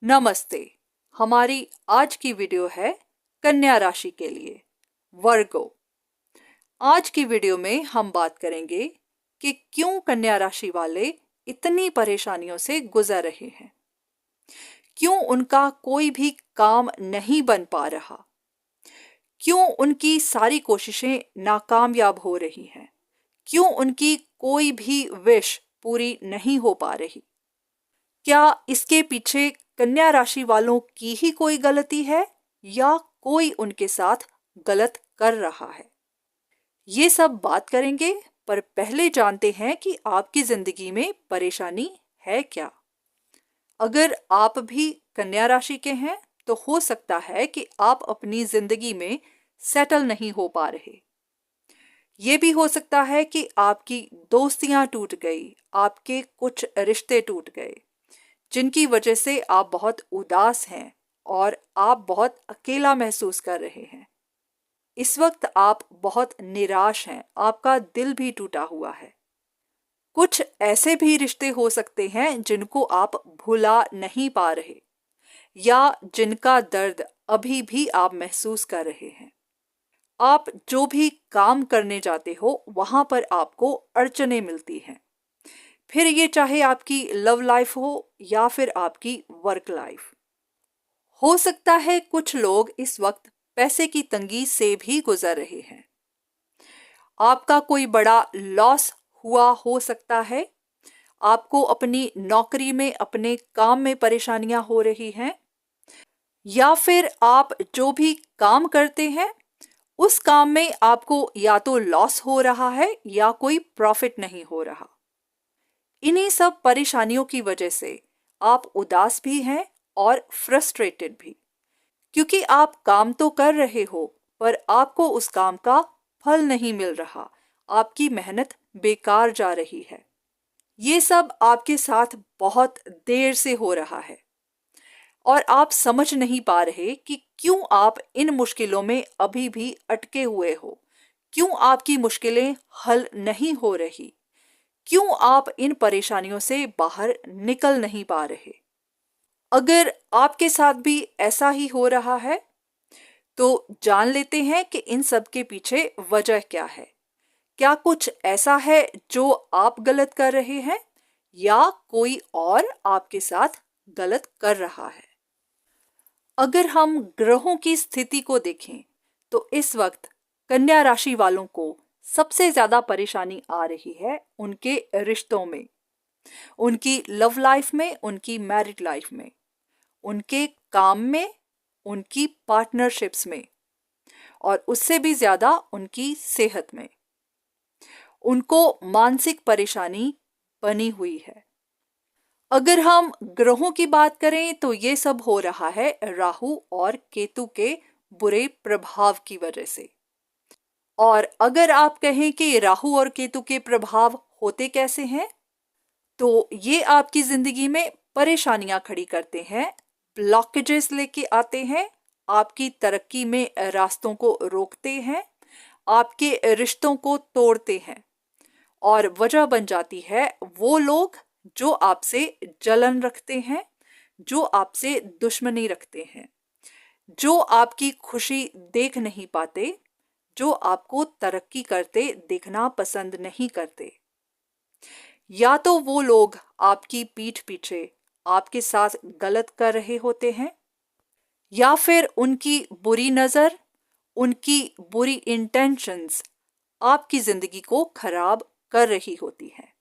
नमस्ते। हमारी आज की वीडियो है कन्या राशि के लिए, वर्गो। आज की वीडियो में हम बात करेंगे कि क्यों कन्या राशि वाले इतनी परेशानियों से गुजर रहे हैं, क्यों उनका कोई भी काम नहीं बन पा रहा, क्यों उनकी सारी कोशिशें नाकामयाब हो रही हैं, क्यों उनकी कोई भी विश पूरी नहीं हो पा रही। क्या इसके पीछे कन्या राशि वालों की ही कोई गलती है या कोई उनके साथ गलत कर रहा है? ये सब बात करेंगे, पर पहले जानते हैं कि आपकी जिंदगी में परेशानी है क्या। अगर आप भी कन्या राशि के हैं तो हो सकता है कि आप अपनी जिंदगी में सेटल नहीं हो पा रहे। ये भी हो सकता है कि आपकी दोस्तियां टूट गई, आपके कुछ रिश्ते टूट गए, जिनकी वजह से आप बहुत उदास हैं और आप बहुत अकेला महसूस कर रहे हैं। इस वक्त आप बहुत निराश हैं, आपका दिल भी टूटा हुआ है। कुछ ऐसे भी रिश्ते हो सकते हैं जिनको आप भुला नहीं पा रहे या जिनका दर्द अभी भी आप महसूस कर रहे हैं। आप जो भी काम करने जाते हो वहां पर आपको अड़चनें मिलती हैं, फिर ये चाहे आपकी लव लाइफ हो या फिर आपकी वर्क लाइफ। हो सकता है कुछ लोग इस वक्त पैसे की तंगी से भी गुजर रहे हैं। आपका कोई बड़ा लॉस हुआ हो सकता है, आपको अपनी नौकरी में, अपने काम में परेशानियां हो रही हैं, या फिर आप जो भी काम करते हैं उस काम में आपको या तो लॉस हो रहा है या कोई प्रॉफिट नहीं हो रहा। इन्हीं सब परेशानियों की वजह से आप उदास भी हैं और फ्रस्ट्रेटेड भी, क्योंकि आप काम तो कर रहे हो पर आपको उस काम का फल नहीं मिल रहा, आपकी मेहनत बेकार जा रही है। ये सब आपके साथ बहुत देर से हो रहा है और आप समझ नहीं पा रहे कि क्यों आप इन मुश्किलों में अभी भी अटके हुए हो, क्यों आपकी मुश्किलें हल नहीं हो रही, क्यों आप इन परेशानियों से बाहर निकल नहीं पा रहे। अगर आपके साथ भी ऐसा ही हो रहा है तो जान लेते हैं कि इन सब के पीछे वजह क्या है। क्या कुछ ऐसा है जो आप गलत कर रहे हैं या कोई और आपके साथ गलत कर रहा है। अगर हम ग्रहों की स्थिति को देखें तो इस वक्त कन्या राशि वालों को सबसे ज्यादा परेशानी आ रही है उनके रिश्तों में, उनकी लव लाइफ में, उनकी मैरिड लाइफ में, उनके काम में, उनकी पार्टनरशिप्स में और उससे भी ज्यादा उनकी सेहत में। उनको मानसिक परेशानी बनी हुई है। अगर हम ग्रहों की बात करें तो ये सब हो रहा है राहु और केतु के बुरे प्रभाव की वजह से। और अगर आप कहें कि राहु और केतु के प्रभाव होते कैसे हैं, तो ये आपकी जिंदगी में परेशानियां खड़ी करते हैं, ब्लॉकेजेस लेके आते हैं, आपकी तरक्की में रास्तों को रोकते हैं, आपके रिश्तों को तोड़ते हैं और वजह बन जाती है वो लोग जो आपसे जलन रखते हैं, जो आपसे दुश्मनी रखते हैं, जो आपकी खुशी देख नहीं पाते, जो आपको तरक्की करते देखना पसंद नहीं करते। या तो वो लोग आपकी पीठ पीछे आपके साथ गलत कर रहे होते हैं, या फिर उनकी बुरी नजर, उनकी बुरी इंटेंशंस आपकी जिंदगी को खराब कर रही होती हैं।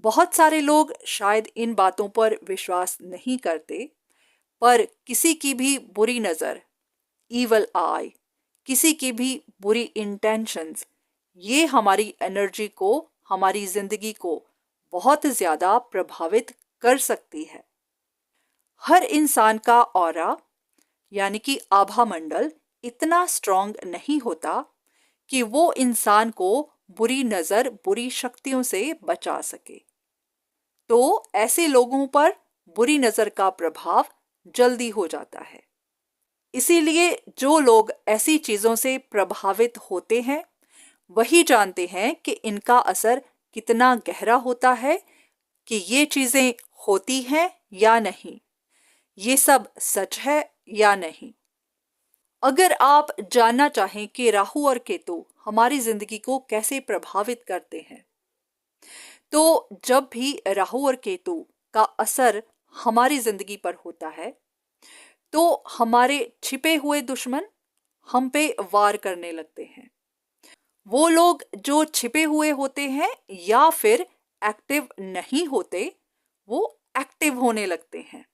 बहुत सारे लोग शायद इन बातों पर विश्वास नहीं करते, पर किसी की भी बुरी नजर, ईवल आई, किसी की भी बुरी इंटेंशंस, ये हमारी एनर्जी को, हमारी जिंदगी को बहुत ज्यादा प्रभावित कर सकती है। हर इंसान का ऑरा यानी कि आभा मंडल इतना स्ट्रांग नहीं होता कि वो इंसान को बुरी नजर, बुरी शक्तियों से बचा सके। तो ऐसे लोगों पर बुरी नजर का प्रभाव जल्दी हो जाता है। इसीलिए जो लोग ऐसी चीजों से प्रभावित होते हैं वही जानते हैं कि इनका असर कितना गहरा होता है, कि ये चीजें होती हैं या नहीं। ये सब सच है या नहीं। अगर आप जानना चाहें कि राहु और केतु हमारी जिंदगी को कैसे प्रभावित करते हैं, तो जब भी राहु और केतु का असर हमारी जिंदगी पर होता है तो हमारे छिपे हुए दुश्मन हम पे वार करने लगते हैं। वो लोग जो छिपे हुए होते हैं या फिर एक्टिव नहीं होते, वो एक्टिव होने लगते हैं।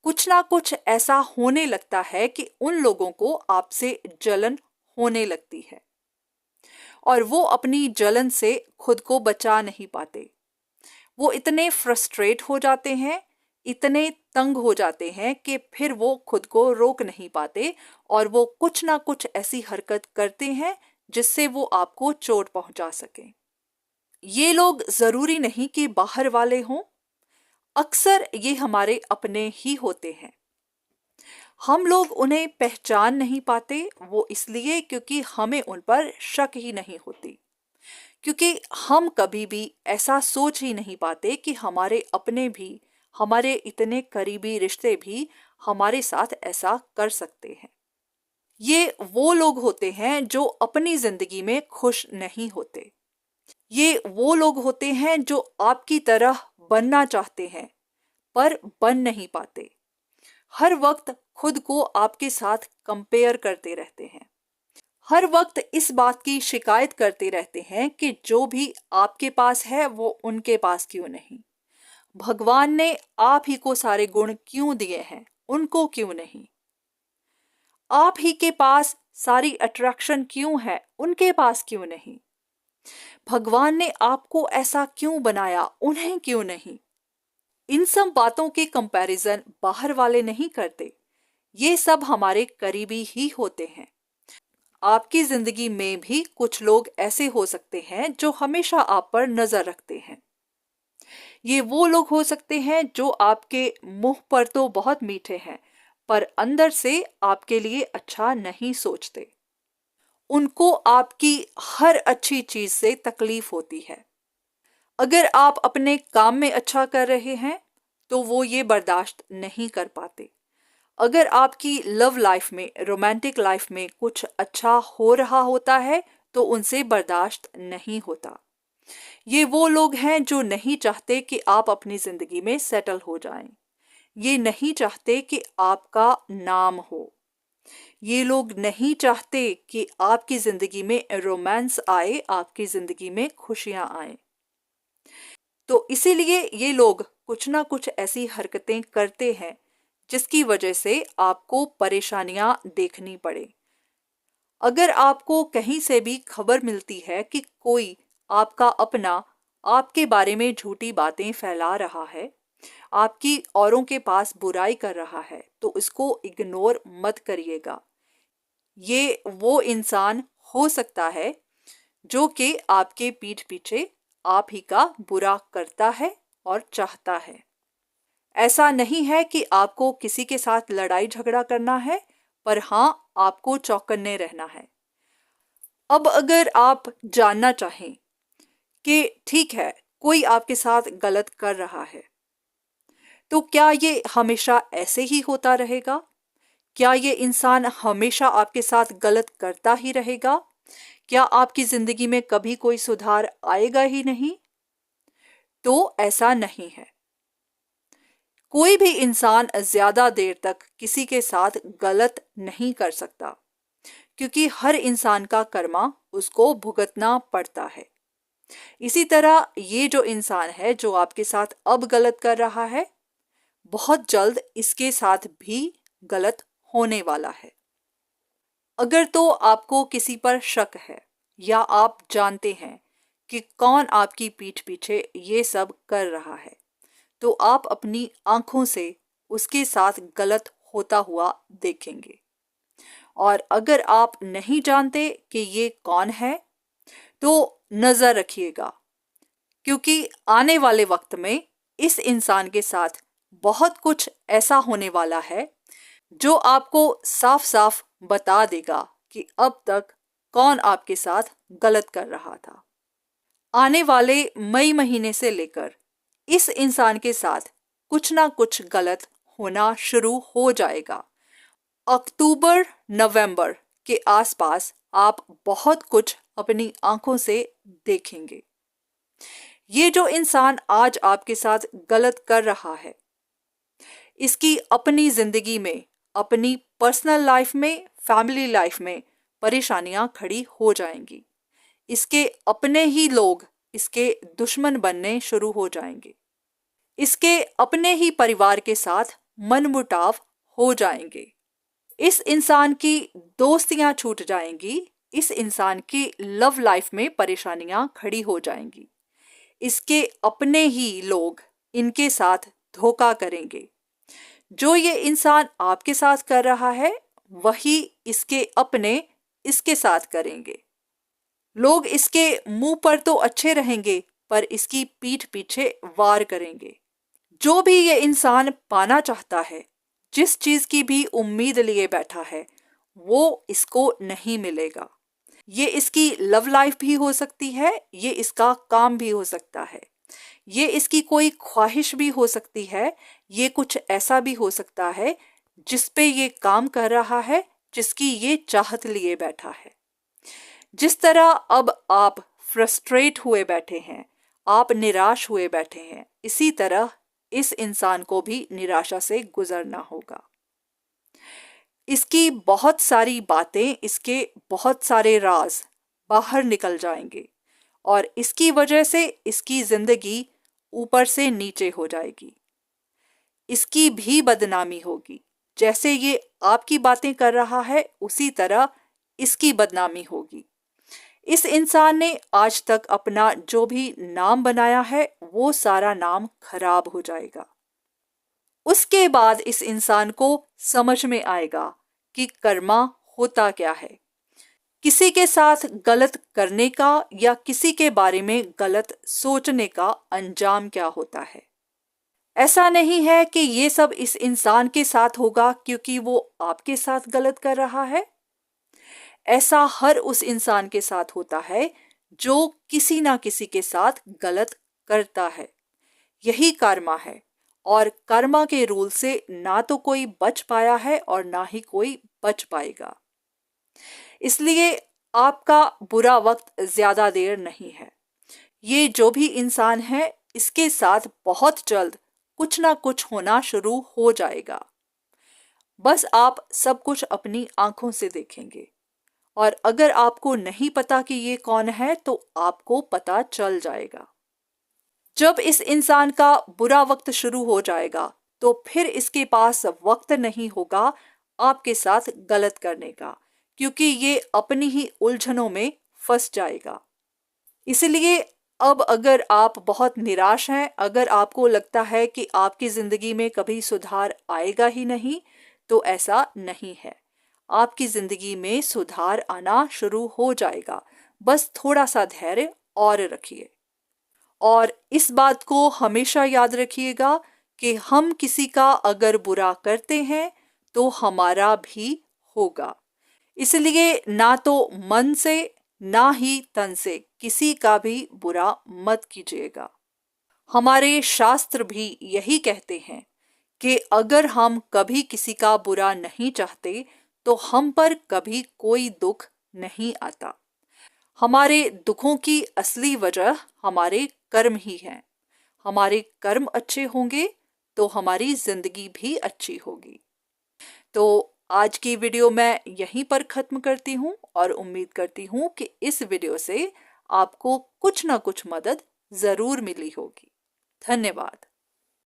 कुछ ना कुछ ऐसा होने लगता है कि उन लोगों को आपसे जलन होने लगती है और वो अपनी जलन से खुद को बचा नहीं पाते। वो इतने फ्रस्ट्रेट हो जाते हैं, इतने तंग हो जाते हैं कि फिर वो खुद को रोक नहीं पाते और वो कुछ ना कुछ ऐसी हरकत करते हैं जिससे वो आपको चोट पहुंचा सकें। ये लोग जरूरी नहीं कि बाहर वाले हों, अक्सर ये हमारे अपने ही होते हैं। हम लोग उन्हें पहचान नहीं पाते, वो इसलिए क्योंकि हमें उन पर शक ही नहीं होती, क्योंकि हम कभी भी ऐसा सोच ही नहीं पाते कि हमारे अपने भी, हमारे इतने करीबी रिश्ते भी हमारे साथ ऐसा कर सकते हैं। ये वो लोग होते हैं जो अपनी जिंदगी में खुश नहीं होते। ये वो लोग होते हैं जो आपकी तरह बनना चाहते हैं पर बन नहीं पाते। हर वक्त खुद को आपके साथ कंपेयर करते रहते हैं। हर वक्त इस बात की शिकायत करते रहते हैं कि जो भी आपके पास है वो उनके पास क्यों नहीं। भगवान ने आप ही को सारे गुण क्यों दिए हैं, उनको क्यों नहीं। आप ही के पास सारी अट्रैक्शन क्यों है, उनके पास क्यों नहीं। भगवान ने आपको ऐसा क्यों बनाया, उन्हें क्यों नहीं। इन सब बातों के कंपैरिजन बाहर वाले नहीं करते, ये सब हमारे करीबी ही होते हैं। आपकी जिंदगी में भी कुछ लोग ऐसे हो सकते हैं जो हमेशा आप पर नजर रखते हैं। ये वो लोग हो सकते हैं जो आपके मुंह पर तो बहुत मीठे हैं पर अंदर से आपके लिए अच्छा नहीं सोचते। उनको आपकी हर अच्छी चीज से तकलीफ होती है। अगर आप अपने काम में अच्छा कर रहे हैं तो वो ये बर्दाश्त नहीं कर पाते। अगर आपकी लव लाइफ में, रोमांटिक लाइफ में कुछ अच्छा हो रहा होता है तो उनसे बर्दाश्त नहीं होता। ये वो लोग हैं जो नहीं चाहते कि आप अपनी जिंदगी में सेटल हो जाएं। ये नहीं चाहते कि आपका नाम हो। ये लोग नहीं चाहते कि आपकी जिंदगी में रोमांस आए, आपकी जिंदगी में खुशियां आए। तो इसीलिए ये लोग कुछ ना कुछ ऐसी हरकतें करते हैं जिसकी वजह से आपको परेशानियां देखनी पड़े। अगर आपको कहीं से भी खबर मिलती है कि कोई आपका अपना आपके बारे में झूठी बातें फैला रहा है, आपकी औरों के पास बुराई कर रहा है, तो इसको इग्नोर मत करिएगा। ये वो इंसान हो सकता है जो कि आपके पीठ पीछे आप ही का बुरा करता है और चाहता है। ऐसा नहीं है कि आपको किसी के साथ लड़ाई झगड़ा करना है, पर हाँ, आपको चौकन्ने रहना है। अब अगर आप जानना चाहें कि ठीक है, कोई आपके साथ गलत कर रहा है, तो क्या ये हमेशा ऐसे ही होता रहेगा? क्या ये इंसान हमेशा आपके साथ गलत करता ही रहेगा? क्या आपकी जिंदगी में कभी कोई सुधार आएगा ही नहीं? तो ऐसा नहीं है। कोई भी इंसान ज्यादा देर तक किसी के साथ गलत नहीं कर सकता, क्योंकि हर इंसान का कर्मा उसको भुगतना पड़ता है। इसी तरह ये जो इंसान है जो आपके साथ अब गलत कर रहा है, बहुत जल्द इसके साथ भी गलत होने वाला है। अगर तो आपको किसी पर शक है या आप जानते हैं कि कौन आपकी पीठ पीछे ये सब कर रहा है, तो आप अपनी आंखों से उसके साथ गलत होता हुआ देखेंगे। और अगर आप नहीं जानते कि ये कौन है, तो नजर रखिएगा, क्योंकि आने वाले वक्त में इस इंसान के साथ बहुत कुछ ऐसा होने वाला है जो आपको साफ साफ बता देगा कि अब तक कौन आपके साथ गलत कर रहा था। आने वाले मई महीने से लेकर इस इंसान के साथ कुछ ना कुछ गलत होना शुरू हो जाएगा। अक्टूबर नवंबर के आसपास आप बहुत कुछ अपनी आंखों से देखेंगे। ये जो इंसान आज आपके साथ गलत कर रहा है, इसकी अपनी जिंदगी में, अपनी पर्सनल लाइफ में, फैमिली लाइफ में परेशानियां खड़ी हो जाएंगी। इसके अपने ही लोग इसके दुश्मन बनने शुरू हो जाएंगे। इसके अपने ही परिवार के साथ मनमुटाव हो जाएंगे। इस इंसान की दोस्तियां छूट जाएंगी। इस इंसान की लव लाइफ में परेशानियां खड़ी हो जाएंगी। इसके अपने ही लोग इनके साथ धोखा करेंगे। जो ये इंसान आपके साथ कर रहा है, वही इसके अपने इसके साथ करेंगे। लोग इसके मुंह पर तो अच्छे रहेंगे, पर इसकी पीठ पीछे वार करेंगे। जो भी ये इंसान पाना चाहता है, जिस चीज की भी उम्मीद लिए बैठा है, वो इसको नहीं मिलेगा। ये इसकी लव लाइफ भी हो सकती है, ये इसका काम भी हो सकता है, ये इसकी कोई ख्वाहिश भी हो सकती है, ये कुछ ऐसा भी हो सकता है जिस पे ये काम कर रहा है, जिसकी ये चाहत लिए बैठा है। जिस तरह अब आप फ्रस्ट्रेट हुए बैठे हैं, आप निराश हुए बैठे हैं, इसी तरह इस इंसान को भी निराशा से गुजरना होगा। इसकी बहुत सारी बातें, इसके बहुत सारे राज बाहर निकल जाएंगे और इसकी वजह से इसकी जिंदगी ऊपर से नीचे हो जाएगी। इसकी भी बदनामी होगी। जैसे ये आपकी बातें कर रहा है, उसी तरह इसकी बदनामी होगी। इस इंसान ने आज तक अपना जो भी नाम बनाया है, वो सारा नाम खराब हो जाएगा। उसके बाद इस इंसान को समझ में आएगा कि कर्मा होता क्या है। किसी के साथ गलत करने का या किसी के बारे में गलत सोचने का अंजाम क्या होता है। ऐसा नहीं है कि ये सब इस इंसान के साथ होगा क्योंकि वो आपके साथ गलत कर रहा है। ऐसा हर उस इंसान के साथ होता है जो किसी ना किसी के साथ गलत करता है। यही कर्मा है और कर्मा के रूल से ना तो कोई बच पाया है और ना ही कोई बच पाएगा। इसलिए आपका बुरा वक्त ज्यादा देर नहीं है। ये जो भी इंसान है, इसके साथ बहुत जल्द कुछ ना कुछ होना शुरू हो जाएगा। बस आप सब कुछ अपनी आंखों से देखेंगे और अगर आपको नहीं पता कि ये कौन है तो आपको पता चल जाएगा। जब इस इंसान का बुरा वक्त शुरू हो जाएगा तो फिर इसके पास वक्त नहीं होगा आपके साथ गलत करने का, क्योंकि ये अपनी ही उलझनों में फंस जाएगा। इसलिए अब अगर आप बहुत निराश हैं, अगर आपको लगता है कि आपकी जिंदगी में कभी सुधार आएगा ही नहीं, तो ऐसा नहीं है। आपकी जिंदगी में सुधार आना शुरू हो जाएगा। बस थोड़ा सा धैर्य और रखिए और इस बात को हमेशा याद रखिएगा कि हम किसी का अगर बुरा करते हैं तो हमारा भी होगा। इसलिए ना तो मन से ना ही तन से किसी का भी बुरा मत कीजिएगा। हमारे शास्त्र भी यही कहते हैं कि अगर हम कभी किसी का बुरा नहीं चाहते तो हम पर कभी कोई दुख नहीं आता। हमारे दुखों की असली वजह हमारे कर्म ही हैं। हमारे कर्म अच्छे होंगे तो हमारी जिंदगी भी अच्छी होगी। तो आज की वीडियो मैं यहीं पर ख़त्म करती हूँ और उम्मीद करती हूँ कि इस वीडियो से आपको कुछ ना कुछ मदद ज़रूर मिली होगी। धन्यवाद।